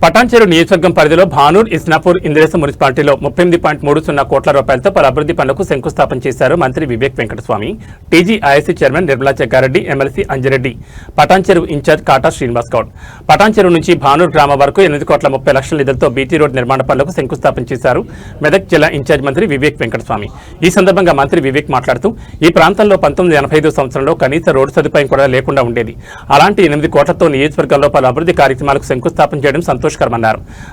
పటాన్చెరు నియోజకవర్గం పరిధిలో భానూర్, ఇస్నాపూర్, ఇంద్రేశం మున్సిపాలిటీలో 38.30 కోట్ల రూపాయలతో పలు అభివృద్ధి పనులకు శంకుస్థాపన చేశారు మంత్రి Vivek Venkataswamy. TGISC chairman Nirmala Jaggareddy, MLC Anjireddy, Patancheru incharge Kata Srinivas Goud. Patancheru నుంచి భానూర్ గ్రామం వరకు 8,30,00,000 నిధులతో బీటీ రోడ్ నిర్మాణ పనులకు శంకుస్థాపన చేశారు మెదక్ జిల్లా ఇన్ఛార్జ్ మంత్రి వివేక్ వెంకటస్వామి. ఈ సందర్భంగా మంత్రి వివేక్ మాట్లాడుతూ, ఈ ప్రాంతంలో 1985 సంవత్సరంలో కనీస రోడ్డు సదుపాయం కూడా లేకుండా ఉండేది. అలాంటి 8 కోట్లతో నియోజకవర్గంలో పలు అభివృద్ధి కార్యక్రమాలకు శంకుస్థాపన చేయడం సంతోషకరమన్నారు.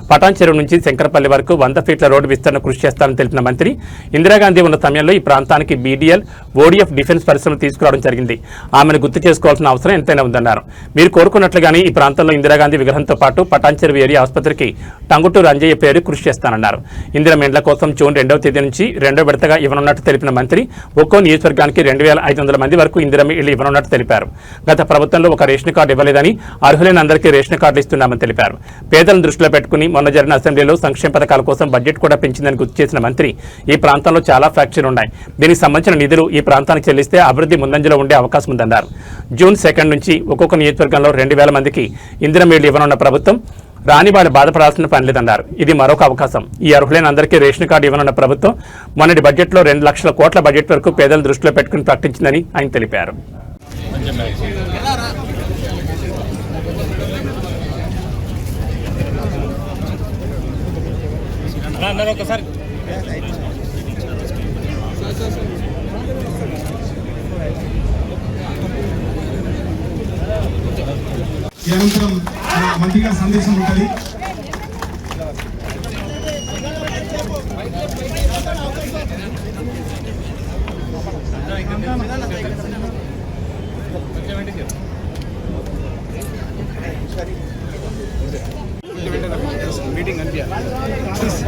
పటాన్చెరు నుంచి శంకరపల్లి వరకు 100 ఫీట్ల రోడ్డు విస్తరణ కృషి చేస్తారని తెలిపిన మంత్రి, ఇందిరాగాంధీ ఉన్న సమయంలో ఈ ప్రాంతానికి బీడీఎల్, ఓడీఎఫ్ డిఫెన్స్ పరిశ్రమ తీసుకురావడం జరిగింది. ఆమెను గుర్తు చేసుకోవాల్సిన అవసరం ఎంతైనా ఉందన్నారు. మీరు కోరుకున్నట్లుగానే ఈ ప్రాంతంలో ఇందిరాగాంధీ విగ్రహంతో పాటు పటాన్చెరు ఏరియా ఆసుపత్రికి టంగుటూరు అంజయ్య పేరు కృషి చేస్తానన్నారు. ఇందిరమ్మ ఇండ్ల కోసం జూన్ 2వ తేదీ నుంచి 2వ విడతగా ఇవ్వనున్నట్టు తెలిపిన మంత్రి, ఒక్కో నియోజకవర్గానికి 2,500 మంది వరకు ఇందిరమ్మ ఇళ్లు ఇవ్వనున్నట్టు తెలిపారు. గత ప్రభుత్వంలో ఒక రేషన్ కార్డు ఇవ్వలేదని, అర్హులైన అందరికీ రేషన్ కార్డులు ఇస్తున్నామని తెలిపారు. పేదలను దృష్టిలో పెట్టుకుని మొన్న జరిగిన అసెంబ్లీలో సంక్షేమ పథకాల కోసం బడ్జెట్ కూడా పెంచిందని గుర్తు చేసిన మంత్రి, ఈ ప్రాంతంలో చాలా ఫ్యాక్టరీలు ఉన్నాయి. దీనికి సంబంధించిన నిధులు ఈ ప్రాంతానికి చెల్లిస్తే అభివృద్ధి ముందంజలో ఉండే అవకాశం ఉందన్నారు. జూన్ 2 నుంచి ఒక్కొక్క నియోజకవర్గంలో 2,000 మందికి ఇందిరమ్మ ఇళ్లు ఇవ్వనున్న ప్రభుత్వం రాని వాళ్ళు బాధపడాల్సిన పని లేదన్నారు. ఇది మరొక అవకాశం. ఈ అర్హులైన అందరికీ రేషన్ కార్డు ఇవ్వనున్న ప్రభుత్వం మొన్నటి బడ్జెట్లో 2 లక్షల కోట్ల బడ్జెట్ వరకు పేదల దృష్టిలో పెట్టుకుని ప్రకటించిందని ఆయన తెలిపారు. అనంతరం మంత్రి గారి సందేశం ఉంటుంది.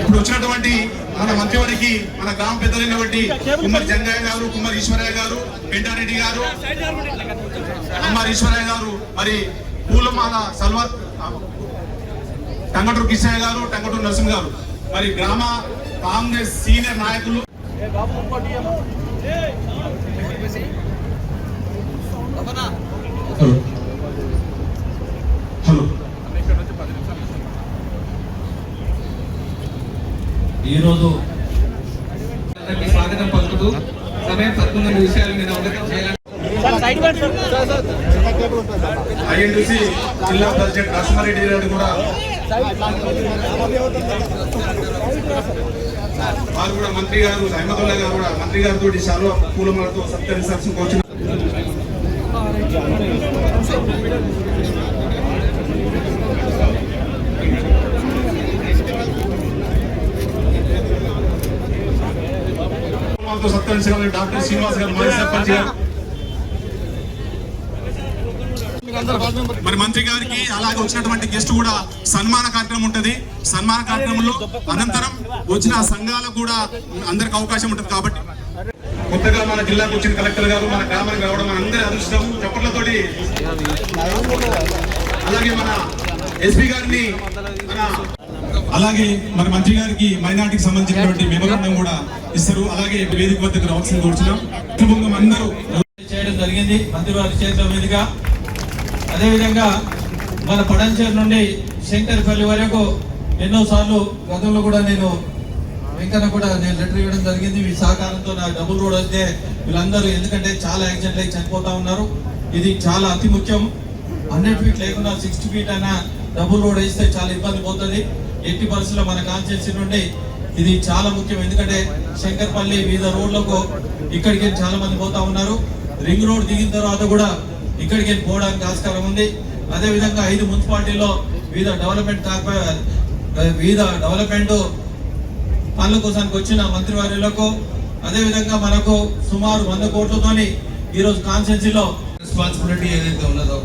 ఇప్పుడు వచ్చినటువంటి మన మంత్రివారికి మన గ్రామ పెద్దలైనటువంటి కుమ్మరి జంగయ్య గారు, కుమ్మరి ఈశ్వరయ్య గారు, పెంటారెడ్డి గారు, అమ్మారి ఈశ్వరయ్య గారు, మరి పూలమాల సల్వర్, టంగటూరు కిషయ్య గారు, టంగటూరు నరసింహ గారు, మరి గ్రామ కాంగ్రెస్ సీనియర్ నాయకులు. హలో, ఈరోజు స్వాగతం పలుకుతూ సమయం 19 నిమిషాలు మీద అవగతం చేయాలి. ఐఎన్టీసీ జిల్లా ప్రెసిడెంట్ నరసింహారెడ్డి గారు కూడా వారు కూడా మంత్రి గారు అహ్మదుల్లా గారు కూడా మంత్రి గారితో శాలువ పూలమాలతో సత్కరించాల్సిన కోరుచున్నారు. సత్కరించగల డాక్టర్ శ్రీనివాస్ గారు, మాజీ సర్పంచ్ గారు, మరి మంత్రి గారికి అలాగే వచ్చినటువంటి గెస్ట్ కూడా సన్మాన కార్యక్రమం ఉంటుంది. సన్మాన కార్యక్రమంలో అనంతరం వచ్చిన సంఘాలకు కూడా అందరికి అవకాశం ఉంటుంది. కాబట్టి కొత్తగా మన జిల్లాకు వచ్చిన కలెక్టర్ గారు మన గ్రామానికి రావడం మన అందరి అదృష్టం. చప్పట్లతోటి అలాగే మన ఎస్పీ గారిని అలాగే మన మంత్రి గారికి మైనార్టీకి సంబంధించినటువంటి మెమోరాండం కూడా ఇస్తారు. అలాగే వేదిక వద్దకు రావాల్సింది కోరుచున్నాం. అందరూ చేయడం జరిగింది మంత్రివారి చేతుల మీదుగా. అదేవిధంగా మన పటాన్చెరు నుండి శంకరపల్లి వరకు ఎన్నోసార్లు గతంలో కూడా నేను వెంకన్న కూడా నేను లెటర్ ఇవ్వడం జరిగింది. మీ సహకారంతో నాకు డబుల్ రోడ్ వస్తే వీళ్ళందరూ, ఎందుకంటే చాలా యాక్సిడెంట్లు అయి చనిపోతా ఉన్నారు. ఇది చాలా అతి ముఖ్యం. 100 ఫీట్ లేకుండా 60 ఫీట్ అయినా డబుల్ రోడ్ వేస్తే చాలా ఇబ్బంది పోతుంది. ఎట్టి పరిస్థితుల్లో మన కాన్స్టిట్యూన్సీ నుండి ఇది చాలా ముఖ్యం. ఎందుకంటే శంకరపల్లి వివిధ రోడ్లకు ఇక్కడికి చాలా మంది పోతా ఉన్నారు. రింగ్ రోడ్ దిగిన తర్వాత కూడా ఇక్కడికి పోవడానికి ఆస్కారం ఉంది. అదేవిధంగా 5 మున్సిపాలిటీలో వివిధ డెవలప్మెంట్ పనుల కోసానికి వచ్చిన మంత్రివర్యులకు, అదేవిధంగా మనకు సుమారు 100 కోట్లతోని ఈరోజు కాన్స్టిట్యూన్సీలో రెస్పాన్సిబిలిటీ ఏదైతే ఉన్నదో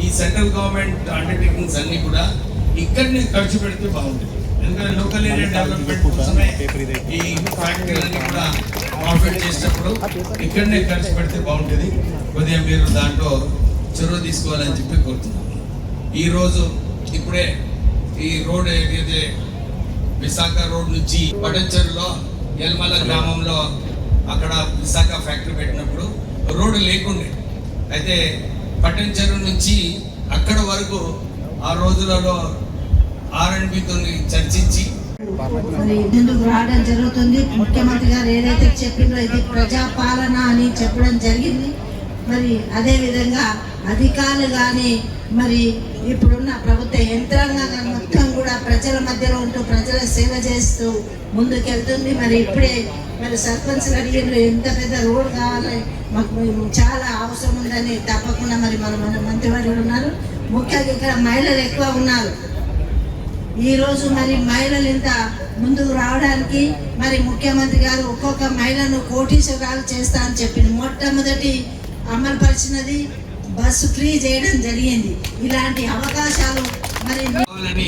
ఈ సెంట్రల్ గవర్నమెంట్ అండర్టేకింగ్స్ అన్ని కూడా ఇక్కడనే ఖర్చు పెడితే బాగుంటుంది. ఎందుకంటే లోకల్ ఏరియా డెవలప్మెంట్ కోసమే ఈ ఫ్యాక్టరీలన్నీ కూడా ప్రాఫిట్ చేసేటప్పుడు ఇక్కడనే ఖర్చు పెడితే బాగుంటుంది. కొద్దిగా మీరు దాంట్లో చొరవ తీసుకోవాలని చెప్పి కోరుతున్నాను. ఈరోజు ఇప్పుడే ఈ రోడ్ ఏదైతే విశాఖ రోడ్ నుంచి పటాన్చెరులో యల్మల గ్రామంలో అక్కడ విశాఖ ఫ్యాక్టరీ పెట్టినప్పుడు రోడ్డు లేకుండే, అయితే పటాన్చెరు నుంచి అక్కడ వరకు ఆ రోజులలో 6 R&Bతో చర్చించి మరి ముందుకు రావడం జరుగుతుంది. ముఖ్యమంత్రి గారు ఏదైతే చెప్పిందో ఇది ప్రజాపాలన అని చెప్పడం జరిగింది. మరి అదే విధంగా అధికారులు కానీ మరి ఇప్పుడున్న ప్రభుత్వ యంత్రాంగం మొత్తం కూడా ప్రజల మధ్యలో ఉంటూ ప్రజల సేవ చేస్తూ ముందుకెళ్తుంది. మరి ఇప్పుడే మరి సర్పంచ్ అడిగిన ఎంత పెద్ద రోడ్ కావాలి, మాకు చాలా అవసరం ఉందని తప్పకుండా మరి మన మంత్రివర్యులు ఉన్నారు. ముఖ్యంగా ఇక్కడ మహిళలు ఎక్కువ ఉన్నారు. ఈరోజు మరి మహిళలు ఇంత ముందుకు రావడానికి మరి ముఖ్యమంత్రి గారు ఒక్కొక్క మహిళను కోటీశ్వరాలు చేస్తా అని చెప్పింది. మొట్టమొదటి అమలుపరిచినది బస్సు ఫ్రీ చేయడం జరిగింది. ఇలాంటి అవకాశాలు మరి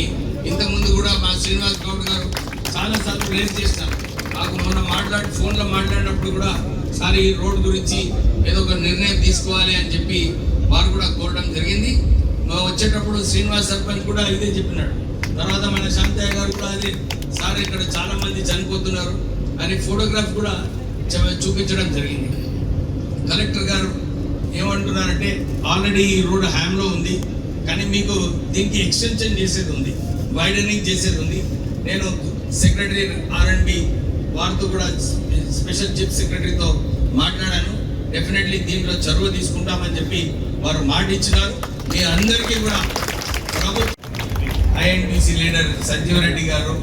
ఇంతకుముందు కూడా మా శ్రీనివాస్ గౌడ్ గారు చాలా సార్లు రేజ్ చేస్తారు. నాకు మొన్న ఫోన్లో మాట్లాడినప్పుడు కూడా సార్ ఈ రోడ్ గురించి ఏదో ఒక నిర్ణయం తీసుకోవాలి అని చెప్పి వారు కూడా కోరడం జరిగింది. వచ్చేటప్పుడు శ్రీనివాస్ సర్పంచ్ కూడా ఇదే చెప్పినాడు. తర్వాత మన శాంతయ్య గారు కూడా అదే సార్ ఇక్కడ చాలా మంది చనిపోతున్నారు అని ఫోటోగ్రాఫ్ కూడా చూపించడం జరిగింది. కలెక్టర్ గారు ఏమంటున్నారంటే ఆల్రెడీ ఈ రోడ్ హ్యామ్లో ఉంది, కానీ మీకు దీనికి ఎక్స్టెన్షన్ చేసేది ఉంది, వైడనింగ్ చేసేది ఉంది. నేను సెక్రటరీ R&B వారితో కూడా స్పెషల్ చీఫ్ సెక్రటరీతో మాట్లాడాను. డెఫినెట్లీ దీంట్లో చొరవ తీసుకుంటామని చెప్పి వారు మాట ఇచ్చినారు. మీ అందరికీ కూడా ప్రభుత్వం INTC లీడర్ సంజీవ్ రెడ్డి గారు,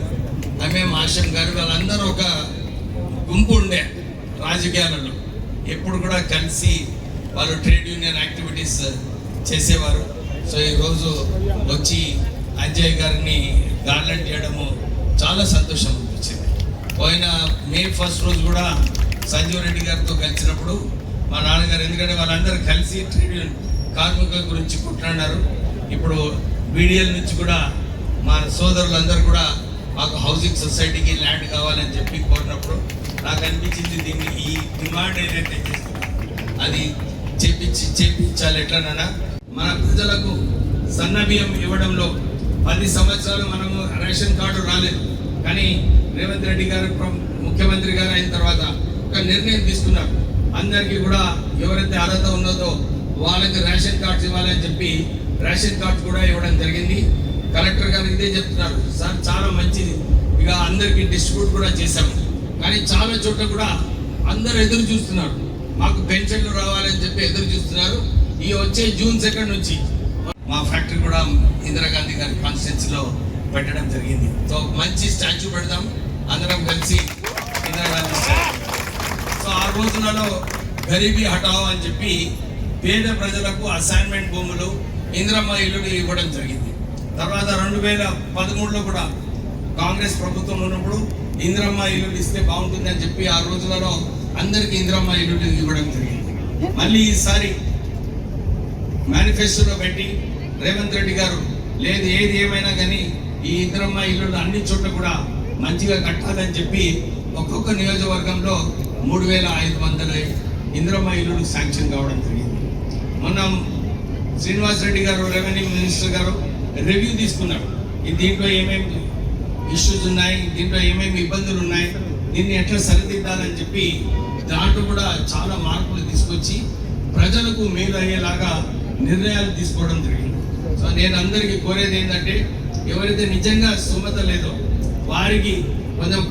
ఎంఎం ఆశం గారు వాళ్ళందరూ ఒక గుంపు ఉండే రాజకీయాలలో ఎప్పుడు కూడా కలిసి వాళ్ళు ట్రేడ్ యూనియన్ యాక్టివిటీస్ చేసేవారు. సో ఈరోజు వచ్చి అజయ్ గారిని గార్లెండ్ చేయడము చాలా సంతోషం అనిపించింది. పోయిన మే 1 రోజు కూడా సంజీవ్ రెడ్డి గారితో కలిసినప్పుడు మా నాన్నగారు, ఎందుకంటే వాళ్ళందరూ కలిసి ట్రేడ్ యూనియన్ కార్మికుల గురించి కొట్లాడారు. ఇప్పుడు BDL నుంచి కూడా మా సోదరులందరూ కూడా మాకు హౌసింగ్ సొసైటీకి ల్యాండ్ కావాలని చెప్పి కోరినప్పుడు నాకు అనిపించింది దీన్ని ఈ డిమాండ్ ఏదైతే చేస్తుందో అది చేపించాలి. ఎట్లనన్నా మన ప్రజలకు సన్న బియ్యం ఇవ్వడంలో 10 సంవత్సరాలు మనము రేషన్ కార్డు రాలేదు, కానీ రేవంత్ రెడ్డి గారు ముఖ్యమంత్రి గారు అయిన తర్వాత ఒక నిర్ణయం తీసుకున్నారు. అందరికీ కూడా ఎవరైతే అర్హత ఉన్నదో వాళ్ళకి రేషన్ కార్డ్స్ ఇవ్వాలని చెప్పి రేషన్ కార్డ్స్ కూడా ఇవ్వడం జరిగింది. కలెక్టర్ గారు ఇదే చెప్తున్నారు, సార్ చాలా మంచిది, ఇక అందరికీ డిస్ట్రిబ్యూట్ కూడా చేశాము. కానీ చాలా చోట్ల కూడా అందరూ ఎదురు చూస్తున్నారు, మాకు పెన్షన్లు రావాలని చెప్పి ఎదురు చూస్తున్నారు. ఈ వచ్చే June 2 నుంచి మా ఫ్యాక్టరీ కూడా ఇందిరాగాంధీ గారి కాన్స్టిట్యున్సీలో పెట్టడం జరిగింది. సో మంచి స్టాచ్యూ పెడదాం అందరం కలిసి ఇందిరాగాంధీ స్టాచ్యూ. సో ఆ రోజులలో గరీబీ హటావో అని చెప్పి పేద ప్రజలకు అసైన్మెంట్ భూములు, ఇందిరమ్మ ఇల్లులు ఇవ్వడం జరిగింది. తర్వాత 2013లో కూడా కాంగ్రెస్ ప్రభుత్వం ఉన్నప్పుడు ఇందిరమ్మ ఇల్లులు ఇస్తే బాగుంటుంది అని చెప్పి ఆ రోజులలో అందరికీ ఇందిరమ్మ ఇల్లులు ఇవ్వడం జరిగింది. మళ్ళీ ఈసారి మేనిఫెస్టోలో పెట్టి రేవంత్ రెడ్డి గారు లేదు ఏది ఏమైనా కానీ ఈ ఇందిరమ్మ ఇల్లులు అన్ని చోట్ల కూడా మంచిగా కట్టాలని చెప్పి ఒక్కొక్క నియోజకవర్గంలో 3500 ఇందిరమ్మ ఇల్లులు శాంక్షన్ కావడం జరిగింది. మొన్న శ్రీనివాస్ రెడ్డి గారు రెవెన్యూ మినిస్టర్ గారు రివ్యూ తీసుకున్నారు. దీంట్లో ఏమేమి ఇష్యూస్ ఉన్నాయి, దీంట్లో ఏమేమి ఇబ్బందులు ఉన్నాయి, దీన్ని ఎట్లా సరిదిద్దాలని చెప్పి దాంట్లో కూడా చాలా మార్పులు తీసుకొచ్చి ప్రజలకు మేలు అయ్యేలాగా నిర్ణయాలు తీసుకోవడం జరిగింది. సో నేను అందరికీ కోరేది ఏంటంటే ఎవరైతే నిజంగా సుమత లేదో వారికి కొంచెం